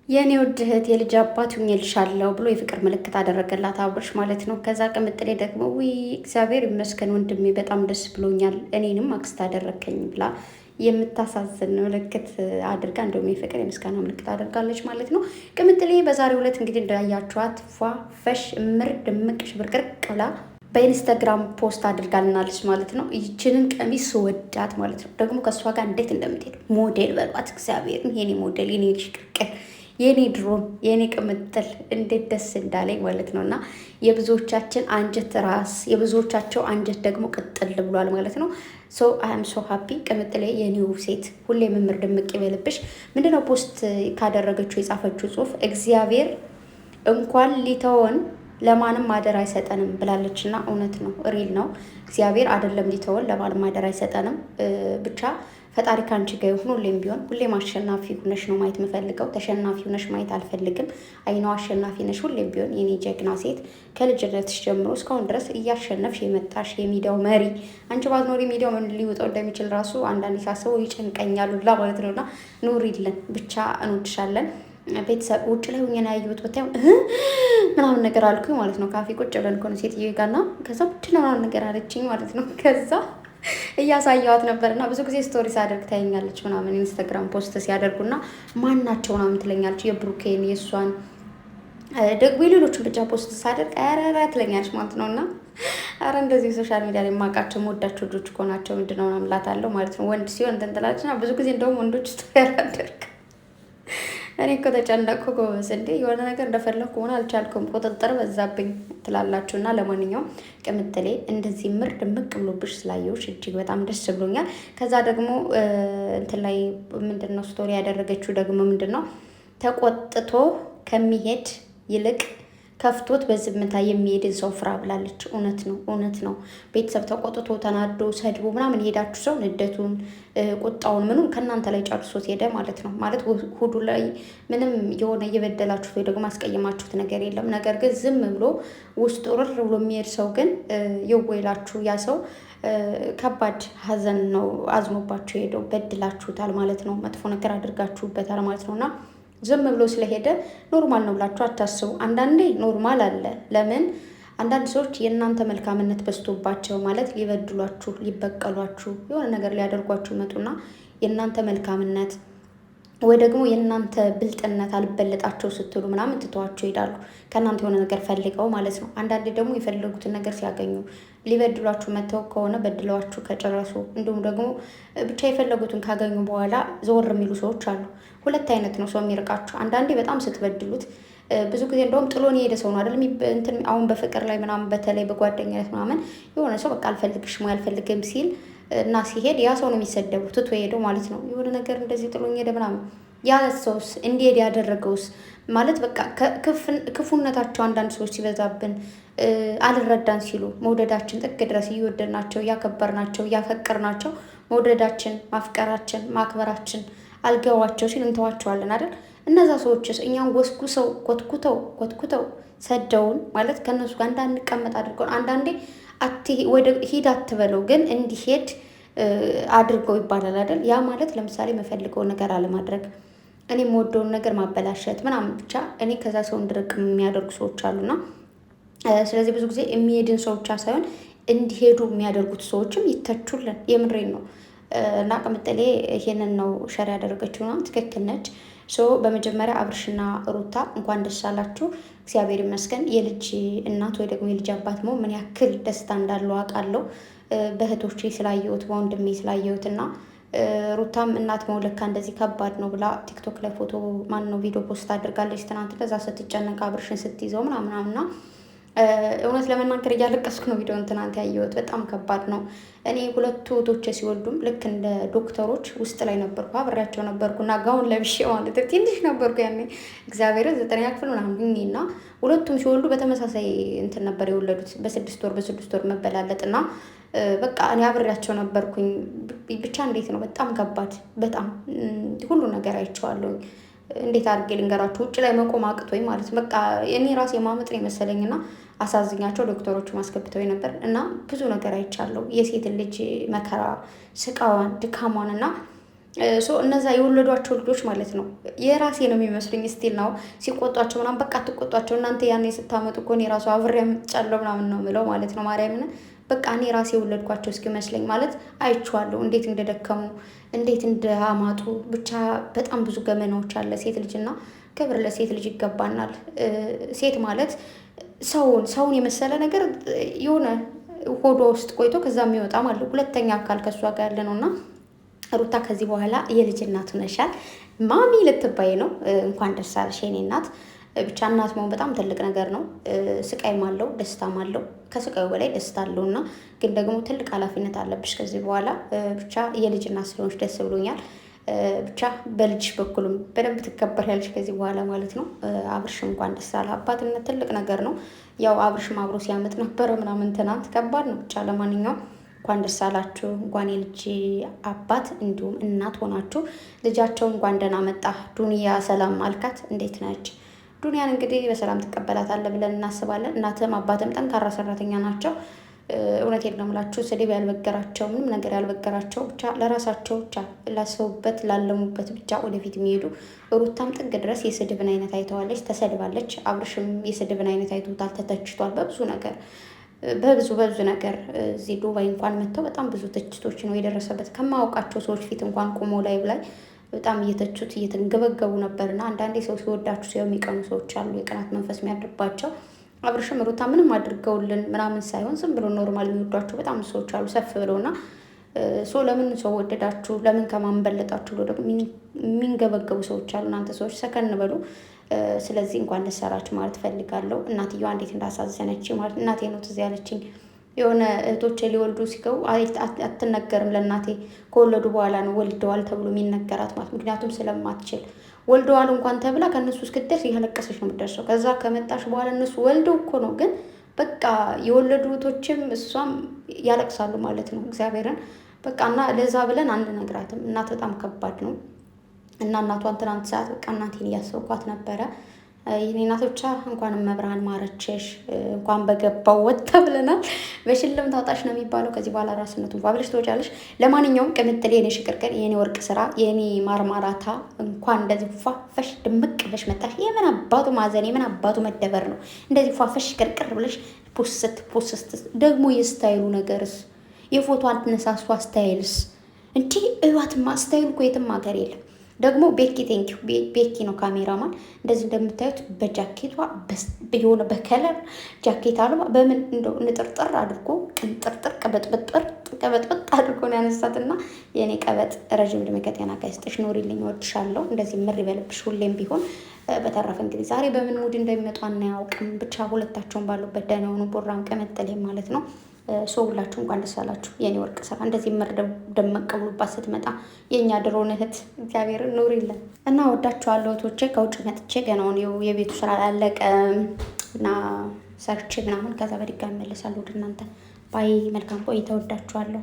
የኔ ውድ እህት የልጅ አባት ሁኜልሻለሁ ብሎ የፍቅር ምልክት አደረገላት አብርሽ ማለት ነው። ከዛ ቅምጥሌ ደግሞ ውይ እግዚአብሔር ይመስገን ወንድሜ በጣም ደስ ብሎኛል እኔንም አክስት አደረከኝ ብላ የምታሳዝን ምልክት አድርጋ እንደውም የፍቅር የምስጋና ምልክት አድርጋለች ማለት ነው። ቅምጥሌ በዛሬው ዕለት እንግዲህ እንዳያችኋት ፏ ፈሽ ምር ድምቅ ሽብርቅርቅ ብላ በኢንስታግራም ፖስት አድርጋልናለች ማለት ነው። ይችንን ቀሚስ ወዳት ማለት ነው። ደግሞ ከእሷ ጋር እንዴት እንደምትሄድ ሞዴል በሏት። እግዚአብሔርን የኔ ሞዴል የኔ ሽቅርቅር የኔ ድሮን የኔ ቅምጥል እንዴት ደስ እንዳለኝ ማለት ነው። እና የብዙዎቻችን አንጀት ራስ የብዙዎቻቸው አንጀት ደግሞ ቅጥል ብሏል ማለት ነው። ሶ አም ሶ ሀፒ ቅምጥሌ የኒው ሴት ሁሌ መምር ድምቅ ይበልብሽ። ምንድነው ፖስት ካደረገችው የጻፈችው ጽሁፍ እግዚአብሔር እንኳን ሊተወን ለማንም ማደር አይሰጠንም ብላለች። እና እውነት ነው፣ ሪል ነው። እግዚአብሔር አይደለም ሊተወን ለማንም ማደር አይሰጠንም። ብቻ ፈጣሪ ካንቺ ጋር ይሁን። ሁሌም ቢሆን ሁሌም አሸናፊ ሁነሽ ነው ማየት የምፈልገው። ተሸናፊ ሁነሽ ማየት አልፈልግም። አይነው አሸናፊ ነሽ ሁሌም ቢሆን የኔ ጀግና ሴት። ከልጅነትሽ ጀምሮ እስካሁን ድረስ እያሸነፍሽ የመጣሽ የሚዲያው መሪ። አንቺ ባትኖሪ ሚዲያው ምን ሊውጠው እንደሚችል ራሱ አንዳንድ ሳስበው ይጨንቀኛል ሁላ ማለት ነውና ኑሪልን ብቻ እንወድሻለን። ቤተሰብ ውጭ ላይ ሁኜ ነው ያየሁት። ብታዩ ምናምን ነገር አልኩኝ ማለት ነው። ካፌ ቁጭ ብለን ከሆነ ሴትዮ ጋርና ከዛ ምንድን ነው ምናምን ነገር አለችኝ ማለት ነው። ከዛ እያሳየዋት ነበርና ብዙ ጊዜ ስቶሪ ሳደርግ ታየኛለች ምናምን ኢንስታግራም ፖስት ሲያደርጉና ማናቸው ምናምን ትለኛለች። የብሩኬን የእሷን ደግሞ የሌሎችን ብቻ ፖስት ሳደርግ ኧረ ትለኛለች ማለት ነው። እና ኧረ እንደዚህ ሶሻል ሚዲያ ላይ የማውቃቸው የምወዳቸው ልጆች እኮ ናቸው ምንድን ነው ምናምን እላታለሁ ማለት ነው። ወንድ ሲሆን እንትን ትላለች እና ብዙ ጊዜ እንደውም ወንዶች ስቶሪ አላደርግ እኔ እኮ ተጨነቅኩ ጎበዝ። እንዴ የሆነ ነገር እንደፈለግኩ ሆነ አልቻልኩም፣ ቁጥጥር በዛብኝ ትላላችሁ። እና ለማንኛውም ቅምጥሌ እንደዚህ ምር ድምቅ ብሎብሽ ስላየሁሽ እጅግ በጣም ደስ ብሎኛል። ከዛ ደግሞ እንትን ላይ ምንድን ነው ስቶሪ ያደረገችው ደግሞ ምንድን ነው ተቆጥቶ ከሚሄድ ይልቅ ከፍቶት በዝምታ የሚሄድን ሰው ፍራ ብላለች። እውነት ነው፣ እውነት ነው። ቤተሰብ ተቆጥቶ ተናዶ ሰድቦ ምናምን ሄዳችሁ ሰው ንደቱን ቁጣውን ምኑን ከእናንተ ላይ ጨርሶት ሄደ ማለት ነው። ማለት ሁዱ ላይ ምንም የሆነ እየበደላችሁት ወይ ደግሞ ያስቀየማችሁት ነገር የለም። ነገር ግን ዝም ብሎ ውስጥ ርር ብሎ የሚሄድ ሰው ግን የወይላችሁ ያ ሰው ከባድ ሐዘን ነው አዝኖባችሁ ሄደው በድላችሁታል ማለት ነው። መጥፎ ነገር አድርጋችሁበታል ማለት ነው እና ዝም ብሎ ስለሄደ ኖርማል ነው ብላችሁ አታስቡ። አንዳንዴ ኖርማል አለ። ለምን አንዳንድ ሰዎች የእናንተ መልካምነት በዝቶባቸው ማለት ሊበድሏችሁ፣ ሊበቀሏችሁ፣ የሆነ ነገር ሊያደርጓችሁ ይመጡና የእናንተ መልካምነት ወይ ደግሞ የእናንተ ብልጥነት አልበለጣቸው ስትሉ ምናምን ትተዋቸው ይሄዳሉ። ከእናንተ የሆነ ነገር ፈልገው ማለት ነው። አንዳንዴ ደግሞ የፈለጉትን ነገር ሲያገኙ ሊበድሏችሁ መተው ከሆነ በድለዋችሁ ከጨረሱ እንዲሁም ደግሞ ብቻ የፈለጉትን ካገኙ በኋላ ዘወር የሚሉ ሰዎች አሉ። ሁለት አይነት ነው ሰው የሚርቃችሁ። አንዳንዴ በጣም ስትበድሉት ብዙ ጊዜ እንደውም ጥሎን የሄደ ሰው ነው አይደል? እንትን አሁን በፍቅር ላይ ምናምን በተለይ በጓደኝነት ምናምን የሆነ ሰው በቃ አልፈልግሽም ወይ አልፈልግም ሲል እና ሲሄድ ያ ሰው ነው የሚሰደቡ ትቶ ሄደው ማለት ነው። የሆነ ነገር እንደዚህ ጥሎኝ ሄደ ምናምን ያ ሰውስ እንዲሄድ ያደረገውስ ማለት በቃ ክፉነታቸው አንዳንድ ሰዎች ሲበዛብን አልረዳን ሲሉ መውደዳችን ጥግ ድረስ እየወደድናቸው እያከበርናቸው እያፈቀርናቸው መውደዳችን ማፍቀራችን ማክበራችን አልገባቸው ሲል እንተዋቸዋለን አይደል? እነዛ ሰዎችስ እኛን ጎስጉሰው ኮትኩተው ሰደውን ማለት ከእነሱ ጋር እንዳንቀመጥ አድርገውን አንዳንዴ ወደ ሂድ አትበለው ግን እንዲሄድ አድርገው ይባላል አይደል? ያ ማለት ለምሳሌ የምፈልገውን ነገር አለማድረግ፣ እኔ የምወደውን ነገር ማበላሸት ምናምን ብቻ እኔ ከዛ ሰው እንድርቅ የሚያደርጉ ሰዎች አሉና ስለዚህ ብዙ ጊዜ የሚሄድን ሰው ብቻ ሳይሆን እንዲሄዱ የሚያደርጉት ሰዎችም ይተቹልን። የምሬን ነው። እና ቅምጥሌ ይሄንን ነው ሸር ያደረገችው ነው። ትክክል ነች። በመጀመሪያ አብርሽና ሩታ እንኳን ደስ አላችሁ። እግዚአብሔር ይመስገን። የልጅ እናት ወይ ደግሞ የልጅ አባት መሆን ምን ያክል ደስታ እንዳለው አውቃለሁ። በእህቶቼ ስላየሁት በወንድሜ ስላየሁት እና ሩታም እናት መሆን ለካ እንደዚህ ከባድ ነው ብላ ቲክቶክ ላይ ፎቶ ማን ነው ቪዲዮ ፖስት አድርጋለች ትናንት። ከዛ ስትጨነቅ አብርሽን ስትይዘው ምናምናምና እውነት ለመናገር እያለቀስኩ ነው ቪዲዮን ትናንት ያየሁት። በጣም ከባድ ነው። እኔ ሁለቱ እህቶቼ ሲወልዱም ልክ እንደ ዶክተሮች ውስጥ ላይ ነበርኩ፣ አብሬያቸው ነበርኩ እና ጋውን ለብሼ ማለት ትንሽ ነበርኩ ያኔ እግዚአብሔር 9ኛ ክፍል ምናምን እና ሁለቱም ሲወልዱ በተመሳሳይ እንትን ነበር የወለዱት በስድስት ወር መበላለጥ እና በቃ እኔ አብሬያቸው ነበርኩኝ። ብቻ እንዴት ነው በጣም ከባድ በጣም ሁሉ ነገር አይቼዋለሁኝ። እንዴት አድርጌ ልንገራችሁ? ውጭ ላይ መቆም አቅቶኝ ማለት ነው። በቃ እኔ ራሴ ማመጥ ነው የመሰለኝና አሳዝኛቸው ዶክተሮቹ ማስገብተው ነበር እና ብዙ ነገር አይቻለሁ። የሴትን ልጅ መከራ፣ ስቃዋን፣ ድካሟን እና እነዛ የወለዷቸው ልጆች ማለት ነው የራሴ ነው የሚመስሉኝ። ስቲል ነው ሲቆጧቸው ምናምን በቃ አትቆጧቸው እናንተ ያኔ ስታመጡ እኮ እኔ ራሱ አብሬ አምጥቻለሁ ምናምን ነው የምለው ማለት ነው። ማርያምን በቃ እኔ ራሴ የወለድኳቸው እስኪመስለኝ ማለት አይቼዋለሁ፣ እንዴት እንደደከሙ እንዴት እንደአማጡ ብቻ በጣም ብዙ ገመናዎች አለ። ሴት ልጅና ክብር ለሴት ልጅ ይገባናል። ሴት ማለት ሰውን የመሰለ ነገር የሆነ ሆዷ ውስጥ ቆይቶ ከዛ የሚወጣ ማለት ሁለተኛ አካል ከእሷ ጋር ያለ ነው እና ሩታ ከዚህ በኋላ የልጅ እናት ሆነሻል። ማሚ ልትባይ ነው። እንኳን ደስ አለሽ የኔ እናት። ብቻ እናት መሆን በጣም ትልቅ ነገር ነው። ስቃይም አለው ደስታም አለው። ከስቃዩ በላይ ደስታ አለው እና ግን ደግሞ ትልቅ ኃላፊነት አለብሽ ከዚህ በኋላ። ብቻ የልጅ እናት ስለሆንሽ ደስ ብሎኛል። ብቻ በልጅሽ በኩልም በደንብ ትከበሪያለሽ ከዚህ በኋላ ማለት ነው። አብርሽም እንኳን ደስ አለ። አባትነት ትልቅ ነገር ነው። ያው አብርሽም አብሮ ሲያመጥ ነበረ ምናምን ትናንት ከባድ ነው። ብቻ ለማንኛውም እንኳን ደስ አላችሁ። እንኳን የልጅ አባት እንዲሁም እናት ሆናችሁ ልጃቸው እንኳን ደህና መጣ። ዱንያ ሰላም አልካት። እንዴት ነች? ዱንያን እንግዲህ በሰላም ትቀበላታለህ ብለን እናስባለን። እናትም አባትም ጠንካራ ሰራተኛ ናቸው። እውነቴን ነው የምላችሁ፣ ስድብ ያልበገራቸው ምንም ነገር ያልበገራቸው ብቻ ለራሳቸው ብቻ ላሰቡበት ላለሙበት ብቻ ወደፊት የሚሄዱ። ሩታም ጥግ ድረስ የስድብን አይነት አይተዋለች፣ ተሰድባለች። አብርሽም የስድብን አይነት አይቶታል፣ ተተችቷል በብዙ ነገር። እዚህ ዱባይ እንኳን መጥተው በጣም ብዙ ትችቶች ነው የደረሰበት። ከማወቃቸው ሰዎች ፊት እንኳን ቆሞ ላይ በጣም እየተቹት እየተንገበገቡ ነበርና አንዳንዴ ሰው ሲወዳችሁ ሲያው የሚቀኑ ሰዎች አሉ፣ የቅናት መንፈስ የሚያድርባቸው። አብርሽም ሩታ ምንም አድርገውልን ምናምን ሳይሆን ዝም ብሎ ኖርማል የሚወዷቸው በጣም ሰዎች አሉ ሰፍ ብለውና ለምን ሰው ወደዳችሁ ለምን ከማን በለጣችሁ ብሎ ደግሞ የሚንገበገቡ ሰዎች አሉ። እናንተ ሰዎች ሰከን በሉ። ስለዚህ እንኳን ደስ አላችሁ ማለት ፈልጋለሁ። እናትየዋ እንዴት እንዳሳዘነች ማለት እናቴ ነው ትዝ ያለችኝ። የሆነ እህቶቼ ሊወልዱ ሲገቡ አትነገርም ለእናቴ ከወለዱ በኋላ ነው ወልደዋል ተብሎ የሚነገራት ማለት ምክንያቱም ስለማትችል ወልደዋል እንኳን ተብላ ከእነሱ እስክትደርስ እያለቀሰች ነው የምትደርሰው። ከዛ ከመጣሽ በኋላ እነሱ ወልደው እኮ ነው ግን በቃ የወለዱ እህቶችም እሷም ያለቅሳሉ ማለት ነው። እግዚአብሔርን በቃ እና ለዛ ብለን አንድ ነግራትም እናት በጣም ከባድ ነው እና እናቷን ትናንት ሰዓት በቃ እናቴን እያሰብኳት ነበረ። የኔ እናቶቻ እንኳንም መብርሃን ማረችሽ፣ እንኳን በገባው ወጣ ብለናል። በሽልም ታውጣሽ ነው የሚባለው። ከዚህ በኋላ ራስነቱ ብለሽ ትወጫለሽ። ለማንኛውም ቅምጥሌ የኔ ሽቅርቅር የኔ ወርቅ ስራ የኔ ማርማራታ እንኳን እንደዚህ ፏፈሽ ድምቅ ብለሽ መጣሽ። የምን አባቱ ማዘን የምን አባቱ መደበር ነው እንደዚህ ፏፈሽ ቅርቅር ብለሽ ፖስት ደግሞ የስታይሉ ነገርስ የፎቶ አነሳሷ ስታይልስ እንዲህ እዋትማ ስታይል እኮ የትም ሀገር የለም። ደግሞ ቤኪ ቴንኪው ቤኪ ነው ካሜራማን። እንደዚህ እንደምታዩት በጃኬቷ የሆነ በከለር ጃኬት አልባ በምን እንደው ንጥርጥር አድርጎ ቅንጥርጥር ቀበጥበጥ አድርጎ ነው ያነሳትና የኔ ቀበጥ ረዥም ዕድሜ ከጤና ጋር ይስጥሽ፣ ኑሪልኝ፣ እወድሻለሁ። እንደዚህ ምር ይበልብሽ ሁሌም ቢሆን። በተረፈ እንግዲህ ዛሬ በምን ሙድ እንደሚመጡ አናያውቅም። ብቻ ሁለታቸውን ባሉበት ደህና ሆኑ። ቦራም ቀመጠሌ ማለት ነው። ሁላችሁ እንኳን ደስ አላችሁ የኔ ወርቅ ስራ። እንደዚህ ምር ደመቅ ብሎባት ስትመጣ የእኛ ድሮን እህት እግዚአብሔር ኑሪልን እና ወዳችኋለሁ እህቶቼ። ከውጭ መጥቼ ገናውን የቤቱ ስራ አላለቀ እና ሰርቼ ምናምን ከዛ በድጋሚ እመለሳለሁ ወደ እናንተ። ባይ መልካም ቆይታ። ወዳችኋለሁ።